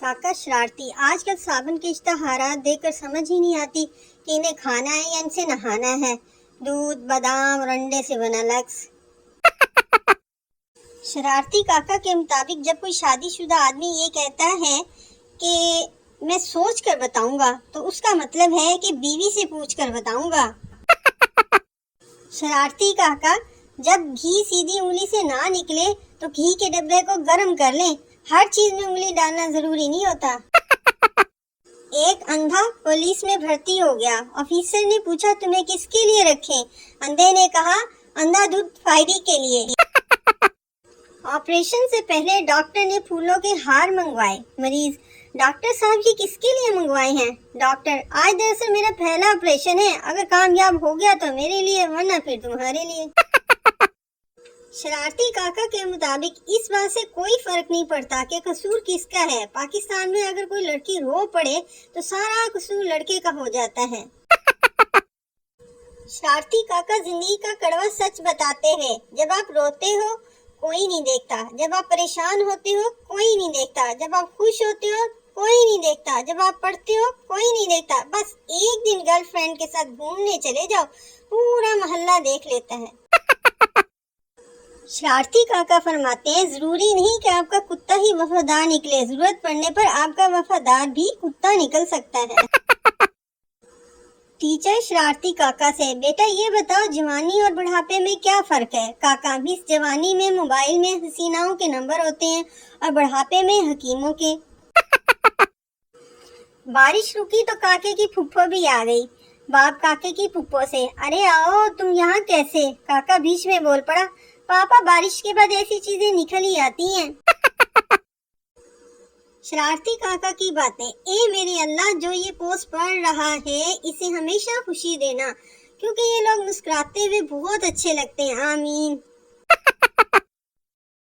काका शरारती। आजकल साबुन के इश्तहारात देखकर समझ ही नहीं आती कि इन्हें खाना है या इनसे नहाना है। दूध, बादाम और अंडे से बना लक्स। शरारती काका के मुताबिक जब कोई शादीशुदा आदमी ये कहता है कि मैं सोच कर बताऊंगा, तो उसका मतलब है कि बीवी से पूछ कर बताऊंगा। शरारती काका, जब घी सीधी उंगली से ना निकले तो घी के डब्बे को गर्म कर लें। हर चीज में उंगली डालना जरूरी नहीं होता। एक अंधा पुलिस में भर्ती हो गया। ऑफिसर ने पूछा तुम्हें किसके लिए रखें? अंधे ने कहा अंधाधुंध फायरी के लिए। ऑपरेशन से पहले डॉक्टर ने फूलों के हार मंगवाए। मरीज, डॉक्टर साहब ये किसके लिए मंगवाए हैं? डॉक्टर, आज दरअसल मेरा पहला ऑपरेशन है, अगर कामयाब हो गया तो मेरे लिए, वरना फिर तुम्हारे लिए। शरारती काका के मुताबिक इस बात से कोई फर्क नहीं पड़ता कि कसूर किसका है। पाकिस्तान में अगर कोई लड़की रो पड़े तो सारा कसूर लड़के का हो जाता है। शरारती काका जिंदगी का कड़वा सच बताते हैं। जब आप रोते हो कोई नहीं देखता, जब आप परेशान होते हो कोई नहीं देखता, जब आप खुश होते हो कोई नहीं देखता, जब आप पढ़ते हो कोई नहीं देखता। बस एक दिन गर्लफ्रेंड के साथ घूमने चले जाओ, पूरा मोहल्ला देख लेता है। शरारती काका फरमाते हैं जरूरी नहीं कि आपका कुत्ता ही वफादार निकले, जरूरत पड़ने पर आपका वफादार भी कुत्ता निकल सकता है। टीचर शरारती काका से, बेटा ये बताओ जवानी और बुढ़ापे में क्या फर्क है? काका, भी जवानी में मोबाइल में हसीनाओं के नंबर होते हैं और बुढ़ापे में हकीमों के। बारिश रुकी तो काके की फुफ्फो भी आ गई। बाप काके की फुफ्फो से, अरे आओ तुम यहाँ कैसे? काका बीच में बोल पड़ा, पापा बारिश के बाद ऐसी चीजें निकल ही आती हैं। शरारती काका की बातें, ए मेरे अल्लाह, जो ये पोस्ट पढ़ रहा है इसे हमेशा खुशी देना, क्योंकि ये लोग मुस्कुराते हुए बहुत अच्छे लगते हैं। आमीन।